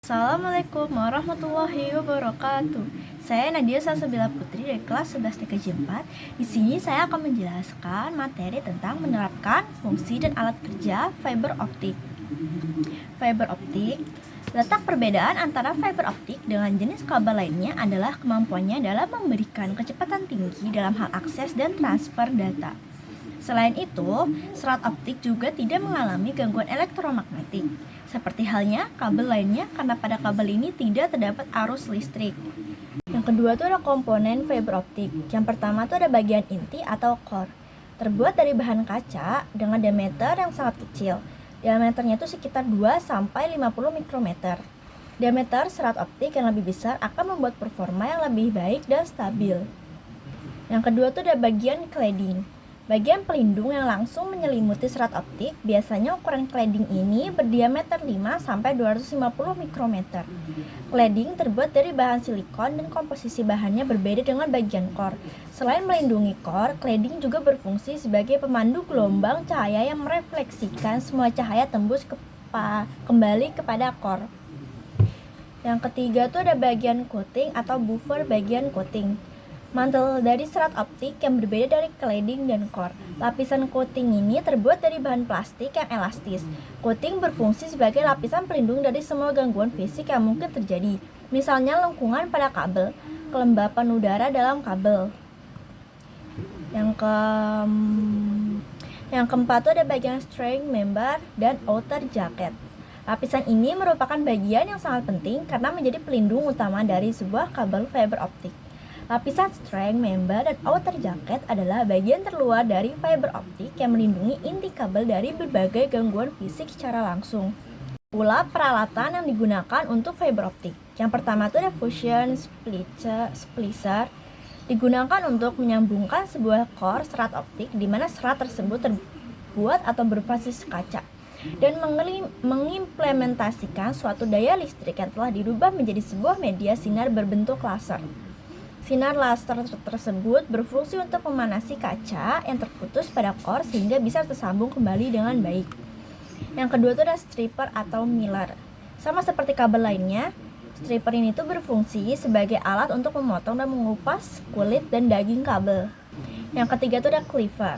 Assalamualaikum warahmatullahi wabarakatuh. Saya Nadia Salsabila Putri dari kelas 11 TKJ 4. Di sini saya akan menjelaskan materi tentang menerapkan fungsi dan alat kerja fiber optik. Fiber optik, letak perbedaan antara fiber optik dengan jenis kabel lainnya adalah kemampuannya dalam memberikan kecepatan tinggi dalam hal akses dan transfer data. Selain itu, serat optik juga tidak mengalami gangguan elektromagnetik, seperti halnya kabel lainnya karena pada kabel ini tidak terdapat arus listrik. Yang kedua itu ada komponen fiber optik. Yang pertama itu ada bagian inti atau core. Terbuat dari bahan kaca dengan diameter yang sangat kecil. Diameternya itu sekitar 2-50 mikrometer. Diameter serat optik yang lebih besar akan membuat performa yang lebih baik dan stabil. Yang kedua itu ada bagian cladding. Bagian pelindung yang langsung menyelimuti serat optik, biasanya ukuran cladding ini berdiameter 5-250 mikrometer. Cladding terbuat dari bahan silikon dan komposisi bahannya berbeda dengan bagian core. Selain melindungi core, cladding juga berfungsi sebagai pemandu gelombang cahaya yang merefleksikan semua cahaya tembus kembali kepada core. Yang ketiga itu ada bagian coating atau buffer bagian coating. Mantel dari serat optik yang berbeda dari cladding dan core. Lapisan coating ini terbuat dari bahan plastik yang elastis. Coating berfungsi sebagai lapisan pelindung dari semua gangguan fisik yang mungkin terjadi, misalnya lengkungan pada kabel, kelembapan udara dalam kabel. Yang keempat itu ada bagian string member dan outer jacket. Lapisan ini merupakan bagian yang sangat penting karena menjadi pelindung utama dari sebuah kabel fiber optik. Lapisan string, member, dan outer jacket adalah bagian terluar dari fiber optik yang melindungi inti kabel dari berbagai gangguan fisik secara langsung. Pula peralatan yang digunakan untuk fiber optik. Yang pertama itu ada fusion splicer. Digunakan untuk menyambungkan sebuah core serat optik di mana serat tersebut terbuat atau berbasis kaca dan mengimplementasikan suatu daya listrik yang telah dirubah menjadi sebuah media sinar berbentuk laser. Sinar laser tersebut berfungsi untuk memanasi kaca yang terputus pada core sehingga bisa tersambung kembali dengan baik. Yang kedua itu ada stripper atau miller. Sama seperti kabel lainnya, stripper ini tuh berfungsi sebagai alat untuk memotong dan mengupas kulit dan daging kabel. Yang ketiga itu ada cleaver.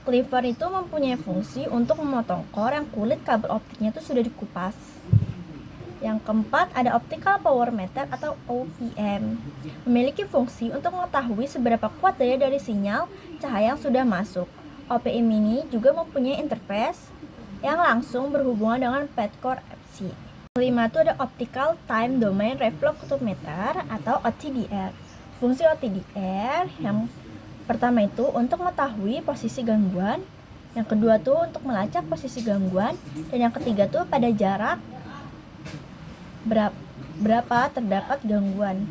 Cleaver itu mempunyai fungsi untuk memotong core yang kulit kabel optiknya itu sudah dikupas. Yang keempat ada optical power meter atau OPM. Memiliki fungsi untuk mengetahui seberapa kuat daya dari sinyal cahaya yang sudah masuk. OPM ini juga mempunyai interface yang langsung berhubungan dengan Padcore FC. Kelima itu ada optical time domain reflectometer atau OTDR. Fungsi OTDR yang pertama itu untuk mengetahui posisi gangguan, yang kedua tuh untuk melacak posisi gangguan, dan yang ketiga tuh pada jarak berapa terdapat gangguan.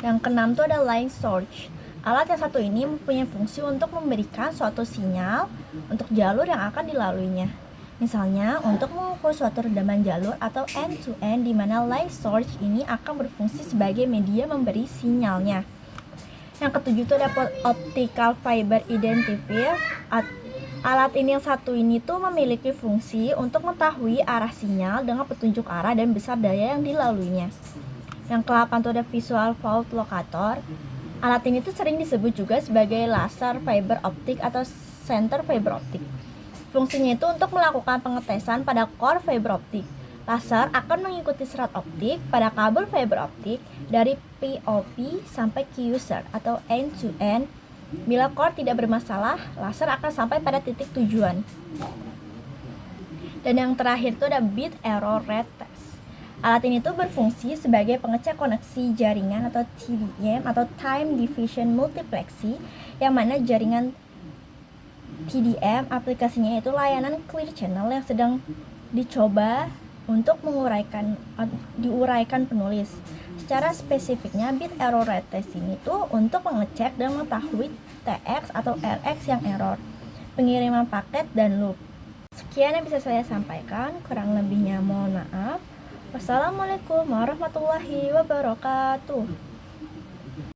Yang keenam itu ada line source. Alat yang satu ini mempunyai fungsi untuk memberikan suatu sinyal untuk jalur yang akan dilaluinya. Misalnya untuk mengukur suatu redaman jalur atau end-to-end di mana line source ini akan berfungsi sebagai media memberi sinyalnya. Yang ketujuh itu ada optical fiber identifier. Alat ini yang satu ini tuh memiliki fungsi untuk mengetahui arah sinyal dengan petunjuk arah dan besar daya yang dilaluinya. Yang ke-8 tuh ada visual fault locator. Alat ini tuh sering disebut juga sebagai laser fiber optik atau center fiber optik. Fungsinya itu untuk melakukan pengetesan pada core fiber optik. Laser akan mengikuti serat optik pada kabel fiber optik dari POP sampai Q-user atau end to end. Bila core tidak bermasalah, laser akan sampai pada titik tujuan. Dan yang terakhir itu ada bit error rate test. Alat ini tuh berfungsi sebagai pengecek koneksi jaringan atau TDM atau time division multiplexing, yang mana jaringan TDM aplikasinya itu layanan clear channel yang sedang dicoba untuk diuraikan penulis. Secara spesifiknya, bit error rate test ini tuh untuk mengecek dan mengetahui TX atau RX yang error, pengiriman paket, dan loop. Sekian yang bisa saya sampaikan, kurang lebihnya mohon maaf. Wassalamualaikum warahmatullahi wabarakatuh.